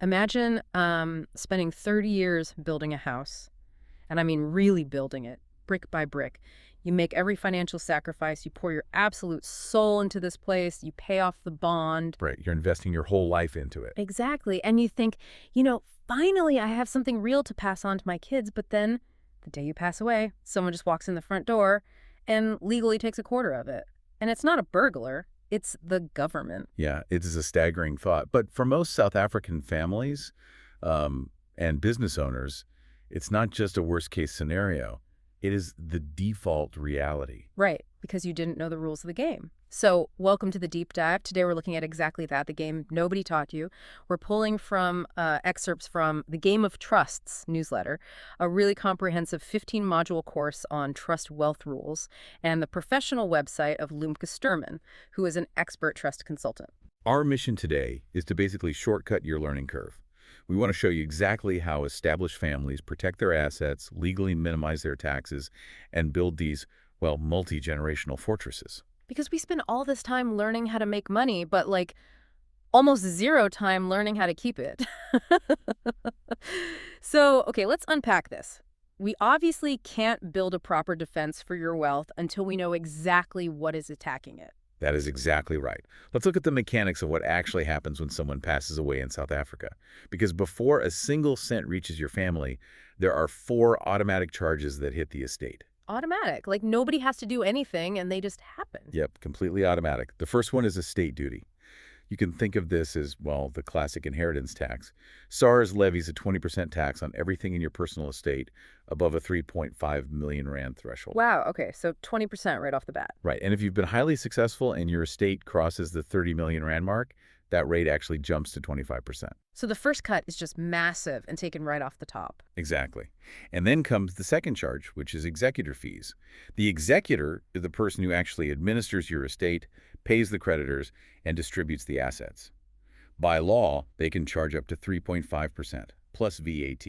Imagine spending 30 years building a house, and I mean really building it, brick by brick. You make every financial sacrifice, you pour your absolute soul into this place, you pay off the bond. Right, you're investing your whole life into it. Exactly. And you think, finally I have something real to pass on to my kids, but then the day you pass away, someone just walks in the front door and legally takes a quarter of it. And it's not a burglar, it's the government. Yeah, it is a staggering thought. But for most South African families and business owners, it's not just a worst-case scenario. It is the default reality. Right, because you didn't know the rules of the game. So, welcome to the deep dive. Today we're looking at exactly that, the game nobody taught you. We're pulling from excerpts from the Game of Trusts newsletter, a really comprehensive 15-module course on trust wealth rules, and the professional website of Lumke Sturman, who is an expert trust consultant. Our mission today is to basically shortcut your learning curve. We want to show you exactly how established families protect their assets, legally minimize their taxes, and build these, well, multi-generational fortresses. Because we spend all this time learning how to make money, but like almost zero time learning how to keep it. So, okay, let's unpack this. We obviously can't build a proper defense for your wealth until we know exactly what is attacking it. That is exactly right. Let's look at the mechanics of what actually happens when someone passes away in South Africa. Because before a single cent reaches your family, there are 4 automatic charges that hit the estate. Automatic, like nobody has to do anything and they just happen. Yep, completely automatic. The first one is estate duty. You can think of this as, well, the classic inheritance tax. SARS levies a 20% tax on everything in your personal estate above a 3.5 million rand threshold. Wow, okay, so 20% right off the bat. Right, and if you've been highly successful and your estate crosses the 30 million rand mark, that rate actually jumps to 25%. So the first cut is just massive and taken right off the top. Exactly. And then comes the second charge, which is executor fees. The executor is the person who actually administers your estate, pays the creditors, and distributes the assets. By law, they can charge up to 3.5% plus VAT.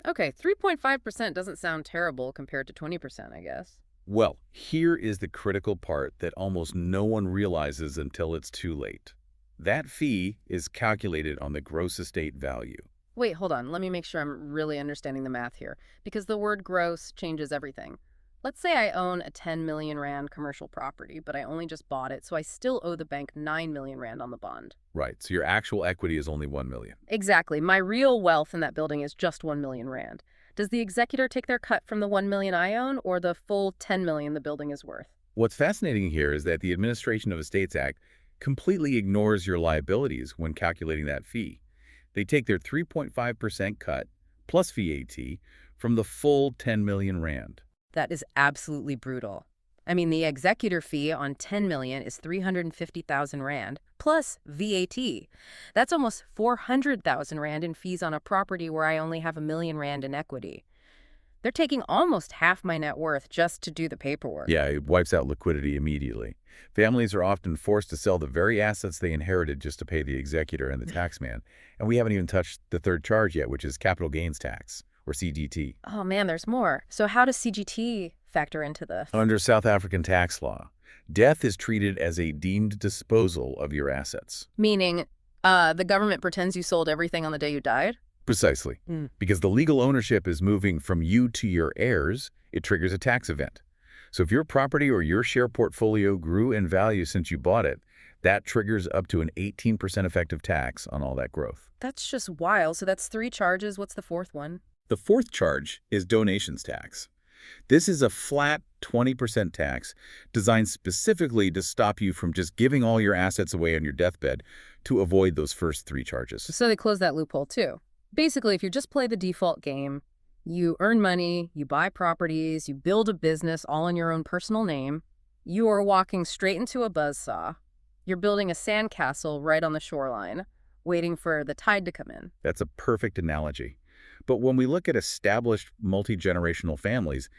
Okay, 3.5% doesn't sound terrible compared to 20%, I guess. Well, here is the critical part that almost no one realizes until it's too late. That fee is calculated on the gross estate value. Wait, hold on. Let me make sure I'm really understanding the math here, because the word gross changes everything. Let's say I own a 10 million rand commercial property, but I only just bought it, so I still owe the bank 9 million rand on the bond. Right, so your actual equity is only 1 million. Exactly. My real wealth in that building is just 1 million rand. Does the executor take their cut from the 1 million I own or the full 10 million the building is worth? What's fascinating here is that the Administration of Estates Act completely ignores your liabilities when calculating that fee. They take their 3.5% cut plus VAT from the full 10 million rand. That is absolutely brutal. I mean, the executor fee on 10 million is 350,000 rand plus VAT. That's almost 400,000 rand in fees on a property where I only have 1 million rand in equity. They're taking almost half my net worth just to do the paperwork. Yeah, it wipes out liquidity immediately. Families are often forced to sell the very assets they inherited just to pay the executor and the taxman. And we haven't even touched the third charge yet, which is capital gains tax, or CGT. Oh man, there's more. So how does CGT factor into this? Under South African tax law, death is treated as a deemed disposal of your assets. Meaning, the government pretends you sold everything on the day you died? Precisely. Because the legal ownership is moving from you to your heirs, it triggers a tax event. So if your property or your share portfolio grew in value since you bought it, that triggers up to an 18% effective tax on all that growth. That's just wild. So that's 3 charges. What's the fourth one? The fourth charge is donations tax. This is a flat 20% tax designed specifically to stop you from just giving all your assets away on your deathbed to avoid those first 3 charges. So they close that loophole too. Basically, if you just play the default game, you earn money, you buy properties, you build a business all in your own personal name, you are walking straight into a buzzsaw. You're building a sandcastle right on the shoreline, waiting for the tide to come in. That's a perfect analogy. But when we look at established multi-generational families,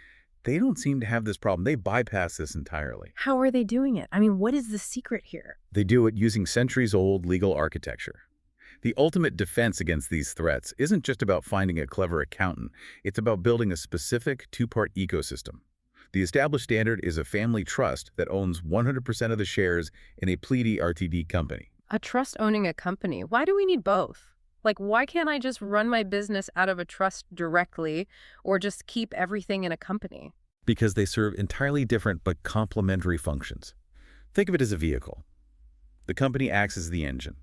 they don't seem to have this problem. They bypass this entirely. How are they doing it? I mean, what is the secret here? They do it using centuries-old legal architecture. The ultimate defense against these threats isn't just about finding a clever accountant. It's about building a specific 2-part ecosystem. The established standard is a family trust that owns 100% of the shares in a Pleady RTD company. A trust owning a company. Why do we need both? Like, why can't I just run my business out of a trust directly or just keep everything in a company? Because they serve entirely different but complementary functions. Think of it as a vehicle. The company acts as the engine.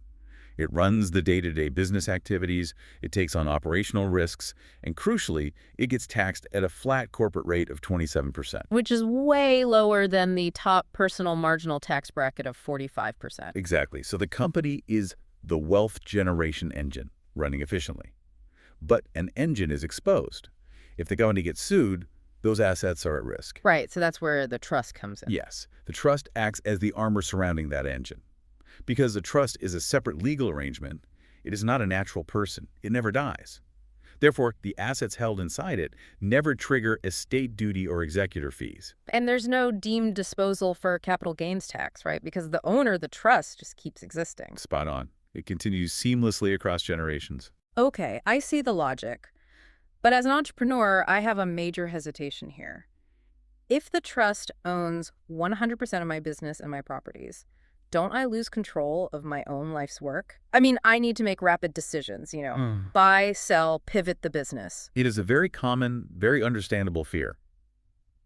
It runs the day-to-day business activities, it takes on operational risks, and crucially, it gets taxed at a flat corporate rate of 27%. Which is way lower than the top personal marginal tax bracket of 45%. Exactly. So the company is the wealth generation engine running efficiently. But an engine is exposed. If the company gets sued, those assets are at risk. Right, so that's where the trust comes in. Yes, the trust acts as the armor surrounding that engine. Because a trust is a separate legal arrangement, it is not a natural person. It never dies. Therefore, the assets held inside it never trigger estate duty or executor fees. And there's no deemed disposal for capital gains tax, right? Because the owner, the trust, just keeps existing. Spot on. It continues seamlessly across generations. Okay, I see the logic. But as an entrepreneur, I have a major hesitation here. If the trust owns 100% of my business and my properties, don't I lose control of my own life's work? I mean, I need to make rapid decisions, buy, sell, pivot the business. It is a very common, very understandable fear.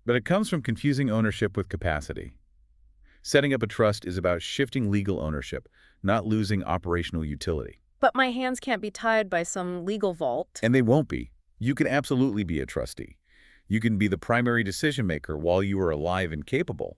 But it comes from confusing ownership with capacity. Setting up a trust is about shifting legal ownership, not losing operational utility. But my hands can't be tied by some legal vault. And they won't be. You can absolutely be a trustee. You can be the primary decision maker while you are alive and capable.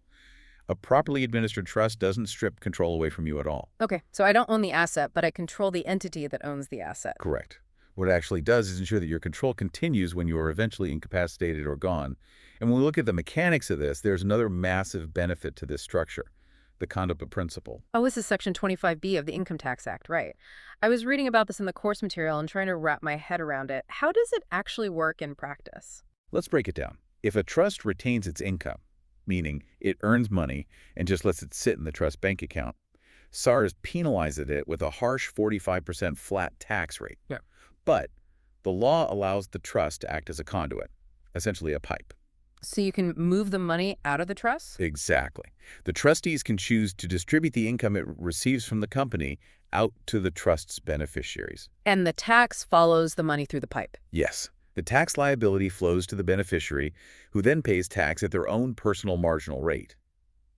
A properly administered trust doesn't strip control away from you at all. Okay, so I don't own the asset, but I control the entity that owns the asset. Correct. What it actually does is ensure that your control continues when you are eventually incapacitated or gone. And when we look at the mechanics of this, there's another massive benefit to this structure, the conduct principle. Oh, this is Section 25B of the Income Tax Act, right? I was reading about this in the course material and trying to wrap my head around it. How does it actually work in practice? Let's break it down. If a trust retains its income, meaning it earns money and just lets it sit in the trust bank account, SARs penalizes it with a harsh 45% flat tax rate. Yeah. But the law allows the trust to act as a conduit, essentially a pipe. So you can move the money out of the trust? Exactly. The trustees can choose to distribute the income it receives from the company out to the trust's beneficiaries. And the tax follows the money through the pipe? Yes. The tax liability flows to the beneficiary, who then pays tax at their own personal marginal rate.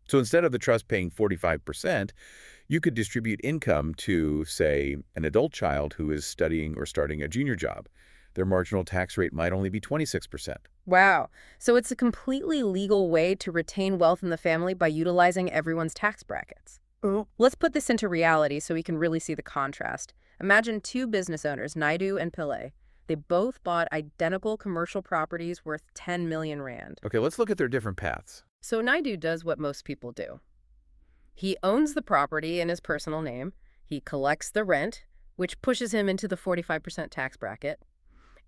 So instead of the trust paying 45%, you could distribute income to, say, an adult child who is studying or starting a junior job. Their marginal tax rate might only be 26%. Wow. So it's a completely legal way to retain wealth in the family by utilizing everyone's tax brackets. Let's put this into reality so we can really see the contrast. Imagine two business owners, Naidu and Pillay. They both bought identical commercial properties worth 10 million rand. Okay, let's look at their different paths. So Naidu does what most people do. He owns the property in his personal name. He collects the rent, which pushes him into the 45% tax bracket.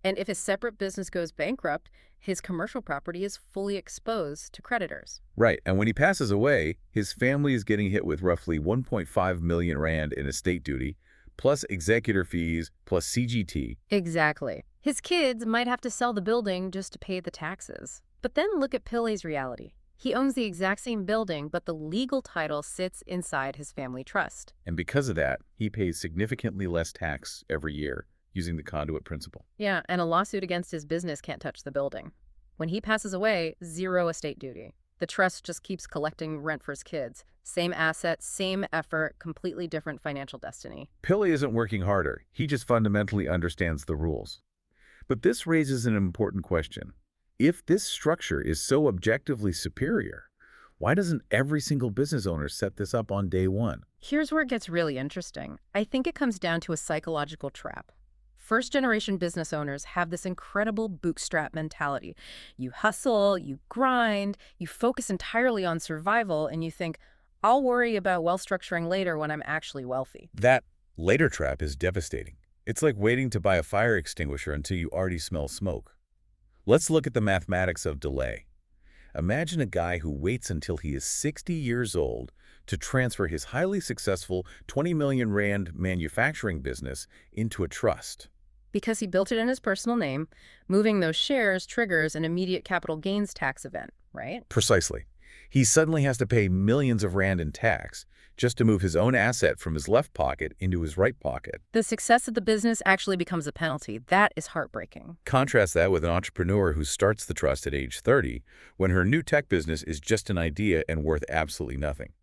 And if his separate business goes bankrupt, his commercial property is fully exposed to creditors. Right, and when he passes away, his family is getting hit with roughly 1.5 million rand in estate duty, plus executor fees, plus CGT. Exactly. His kids might have to sell the building just to pay the taxes. But then look at Pillay's reality. He owns the exact same building, but the legal title sits inside his family trust. And because of that, he pays significantly less tax every year using the conduit principle. Yeah, and a lawsuit against his business can't touch the building. When he passes away, zero estate duty. The trust just keeps collecting rent for his kids. Same assets, same effort, completely different financial destiny. Pillay isn't working harder. He just fundamentally understands the rules. But this raises an important question. If this structure is so objectively superior, why doesn't every single business owner set this up on day one? Here's where it gets really interesting. I think it comes down to a psychological trap. First-generation business owners have this incredible bootstrap mentality. You hustle, you grind, you focus entirely on survival, and you think, I'll worry about wealth structuring later when I'm actually wealthy. That later trap is devastating. It's like waiting to buy a fire extinguisher until you already smell smoke. Let's look at the mathematics of delay. Imagine a guy who waits until he is 60 years old to transfer his highly successful 20 million rand manufacturing business into a trust. Because he built it in his personal name, moving those shares triggers an immediate capital gains tax event, right? Precisely. He suddenly has to pay millions of rand in tax just to move his own asset from his left pocket into his right pocket. The success of the business actually becomes a penalty. That is heartbreaking. Contrast that with an entrepreneur who starts the trust at age 30, when her new tech business is just an idea and worth absolutely nothing.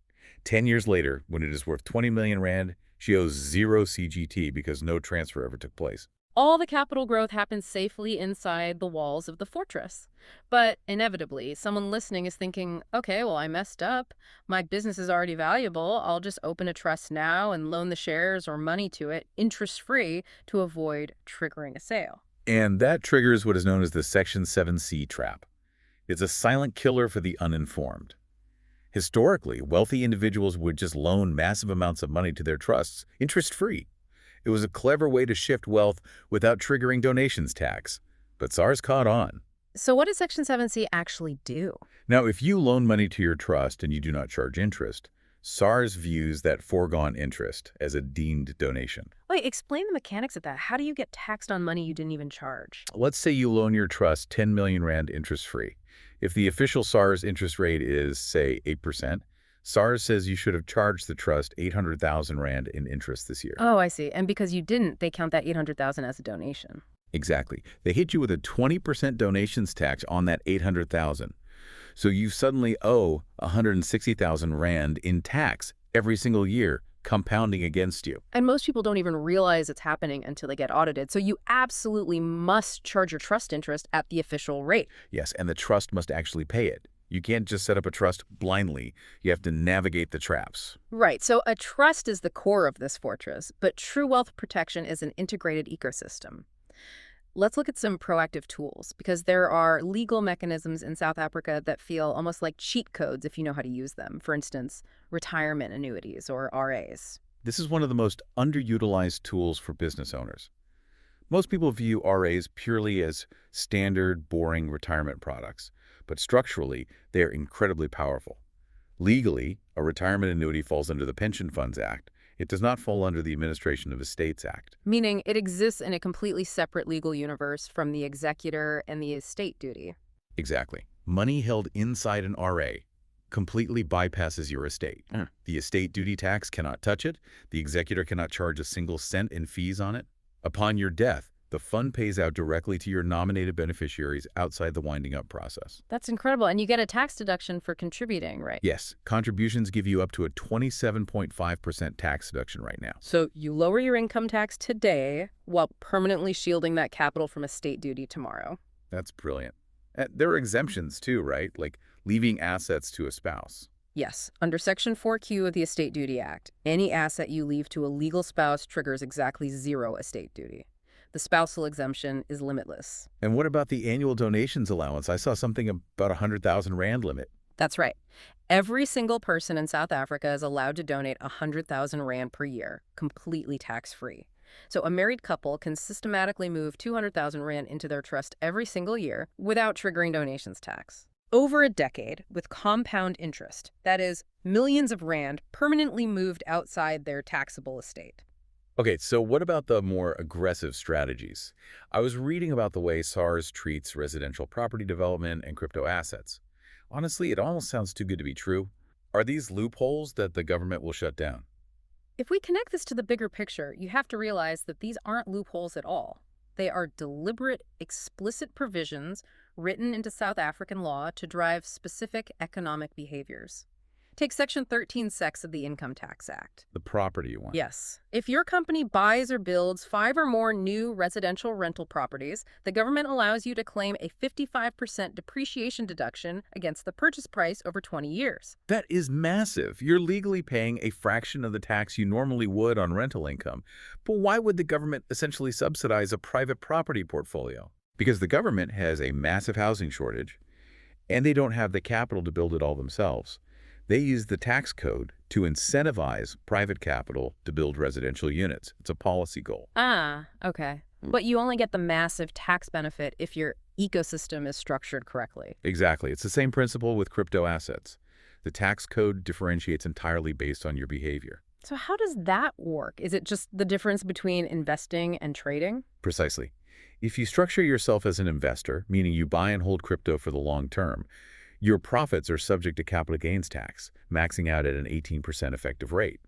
10 years later, when it is worth 20 million rand, she owes zero CGT because no transfer ever took place. All the capital growth happens safely inside the walls of the fortress. But inevitably, someone listening is thinking, okay, well, I messed up. My business is already valuable. I'll just open a trust now and loan the shares or money to it, interest-free, to avoid triggering a sale. And that triggers what is known as the Section 7C trap. It's a silent killer for the uninformed. Historically, wealthy individuals would just loan massive amounts of money to their trusts, interest-free. It was a clever way to shift wealth without triggering donations tax. But SARS caught on. So what does Section 7C actually do? Now, if you loan money to your trust and you do not charge interest, SARS views that foregone interest as a deemed donation. Wait, explain the mechanics of that. How do you get taxed on money you didn't even charge? Let's say you loan your trust 10 million rand interest-free. If the official SARS interest rate is, say, 8%, SARS says you should have charged the trust 800,000 rand in interest this year. Oh, I see. And because you didn't, they count that 800,000 as a donation. Exactly. They hit you with a 20% donations tax on that 800,000. So you suddenly owe 160,000 rand in tax every single year, compounding against you. And most people don't even realize it's happening until they get audited. So you absolutely must charge your trust interest at the official rate. Yes, and the trust must actually pay it. You can't just set up a trust blindly. You have to navigate the traps. Right. So a trust is the core of this fortress, but true wealth protection is an integrated ecosystem. Let's look at some proactive tools, because there are legal mechanisms in South Africa that feel almost like cheat codes if you know how to use them. For instance, retirement annuities or RAs. This is one of the most underutilized tools for business owners. Most people view RAs purely as standard, boring retirement products, but structurally, they are incredibly powerful. Legally, a retirement annuity falls under the Pension Funds Act. It does not fall under the Administration of Estates Act. Meaning it exists in a completely separate legal universe from the executor and the estate duty. Exactly. Money held inside an RA completely bypasses your estate. The estate duty tax cannot touch it. The executor cannot charge a single cent in fees on it. Upon your death, the fund pays out directly to your nominated beneficiaries outside the winding up process. That's incredible. And you get a tax deduction for contributing, right? Yes, contributions give you up to a 27.5% tax deduction right now. So you lower your income tax today while permanently shielding that capital from estate duty tomorrow. That's brilliant. There are exemptions too, right? Like leaving assets to a spouse. Yes, under Section 4Q of the Estate Duty Act, any asset you leave to a legal spouse triggers exactly zero estate duty. The spousal exemption is limitless. And what about the annual donations allowance? I saw something about 100,000 rand limit. That's right. Every single person in South Africa is allowed to donate 100,000 rand per year, completely tax-free. So a married couple can systematically move 200,000 rand into their trust every single year without triggering donations tax. Over a decade, with compound interest, that is, millions of rand permanently moved outside their taxable estate. Okay, so what about the more aggressive strategies? I was reading about the way SARS treats residential property development and crypto assets. Honestly, it almost sounds too good to be true. Are these loopholes that the government will shut down? If we connect this to the bigger picture, you have to realize that these aren't loopholes at all. They are deliberate, explicit provisions written into South African law to drive specific economic behaviors. Take Section 13(6) of the Income Tax Act. The property one. Yes. If your company buys or builds 5 or more new residential rental properties, the government allows you to claim a 55% depreciation deduction against the purchase price over 20 years. That is massive. You're legally paying a fraction of the tax you normally would on rental income. But why would the government essentially subsidize a private property portfolio? Because the government has a massive housing shortage, and they don't have the capital to build it all themselves. They use the tax code to incentivize private capital to build residential units. It's a policy goal. Ah, okay. But you only get the massive tax benefit if your ecosystem is structured correctly. Exactly. It's the same principle with crypto assets. The tax code differentiates entirely based on your behavior. So how does that work? Is it just the difference between investing and trading? Precisely. If you structure yourself as an investor, meaning you buy and hold crypto for the long term, Your profits are subject to capital gains tax, maxing out at an 18% effective rate.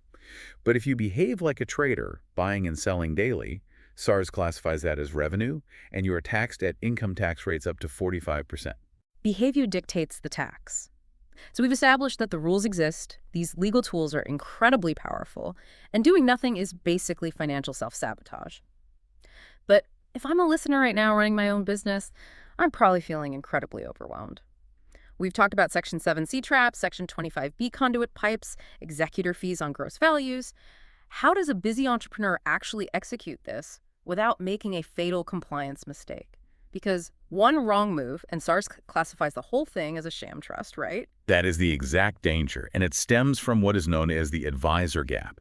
But if you behave like a trader, buying and selling daily, SARS classifies that as revenue, and you are taxed at income tax rates up to 45%. Behavior dictates the tax. So we've established that the rules exist, these legal tools are incredibly powerful, and doing nothing is basically financial self-sabotage. But if I'm a listener right now running my own business, I'm probably feeling incredibly overwhelmed. We've talked about Section 7C traps, Section 25B conduit pipes, executor fees on gross values. How does a busy entrepreneur actually execute this without making a fatal compliance mistake? Because one wrong move, and SARS classifies the whole thing as a sham trust, right? That is the exact danger, and it stems from what is known as the advisor gap.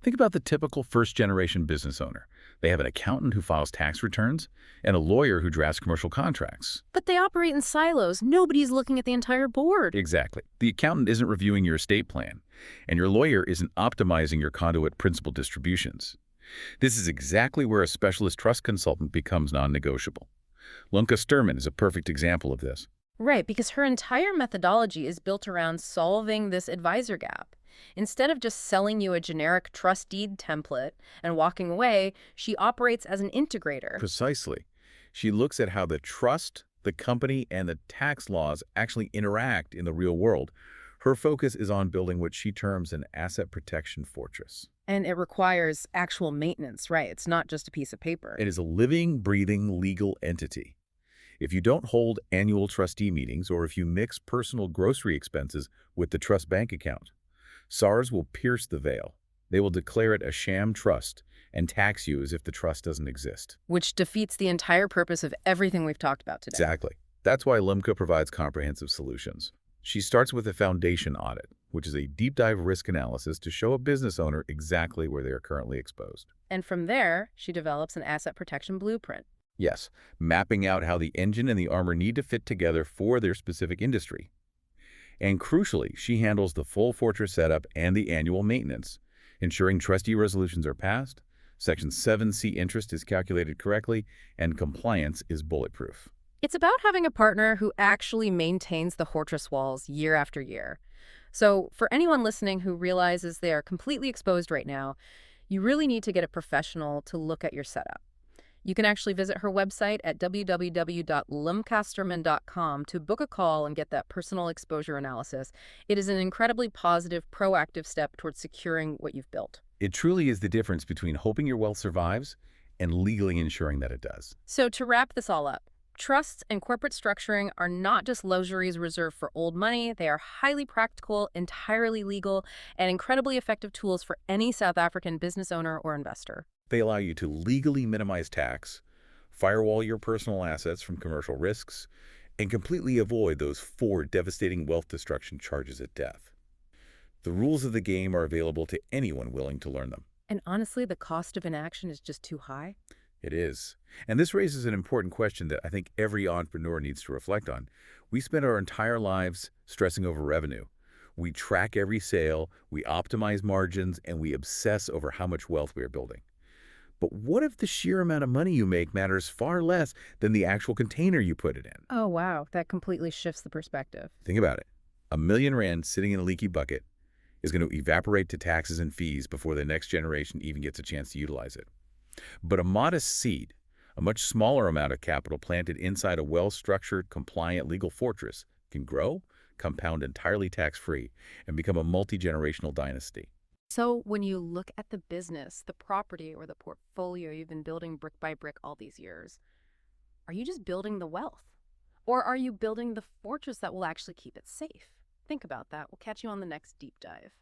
Think about the typical first-generation business owner. They have an accountant who files tax returns and a lawyer who drafts commercial contracts. But they operate in silos. Nobody's looking at the entire board. Exactly. The accountant isn't reviewing your estate plan, and your lawyer isn't optimizing your conduit principal distributions. This is exactly where a specialist trust consultant becomes non-negotiable. Lunka Sturman is a perfect example of this. Right, because her entire methodology is built around solving this advisor gap. Instead of just selling you a generic trust deed template and walking away, she operates as an integrator. Precisely. She looks at how the trust, the company, and the tax laws actually interact in the real world. Her focus is on building what she terms an asset protection fortress. And it requires actual maintenance, right? It's not just a piece of paper. It is a living, breathing legal entity. If you don't hold annual trustee meetings or if you mix personal grocery expenses with the trust bank account, SARS will pierce the veil. They will declare it a sham trust and tax you as if the trust doesn't exist. Which defeats the entire purpose of everything we've talked about today. Exactly. That's why Limca provides comprehensive solutions. She starts with a foundation audit, which is a deep dive risk analysis to show a business owner exactly where they are currently exposed. And from there, she develops an asset protection blueprint. Yes, mapping out how the engine and the armor need to fit together for their specific industry. And crucially, she handles the full fortress setup and the annual maintenance, ensuring trustee resolutions are passed, Section 7C interest is calculated correctly, and compliance is bulletproof. It's about having a partner who actually maintains the fortress walls year after year. So for anyone listening who realizes they are completely exposed right now, you really need to get a professional to look at your setup. You can actually visit her website at www.lumcasterman.com to book a call and get that personal exposure analysis. It is an incredibly positive, proactive step towards securing what you've built. It truly is the difference between hoping your wealth survives and legally ensuring that it does. So to wrap this all up, trusts and corporate structuring are not just luxuries reserved for old money. They are highly practical, entirely legal, and incredibly effective tools for any South African business owner or investor. They allow you to legally minimize tax, firewall your personal assets from commercial risks, and completely avoid those 4 devastating wealth destruction charges at death. The rules of the game are available to anyone willing to learn them. And honestly, the cost of inaction is just too high. It is. And this raises an important question that I think every entrepreneur needs to reflect on. We spend our entire lives stressing over revenue. We track every sale, we optimize margins, and we obsess over how much wealth we are building. But what if the sheer amount of money you make matters far less than the actual container you put it in? Oh, wow. That completely shifts the perspective. Think about it. R1,000,000 sitting in a leaky bucket is going to evaporate to taxes and fees before the next generation even gets a chance to utilize it. But a modest seed, a much smaller amount of capital planted inside a well-structured, compliant legal fortress, can grow, compound entirely tax-free, and become a multi-generational dynasty. So when you look at the business, the property, or the portfolio you've been building brick by brick all these years, are you just building the wealth? Or are you building the fortress that will actually keep it safe? Think about that. We'll catch you on the next deep dive.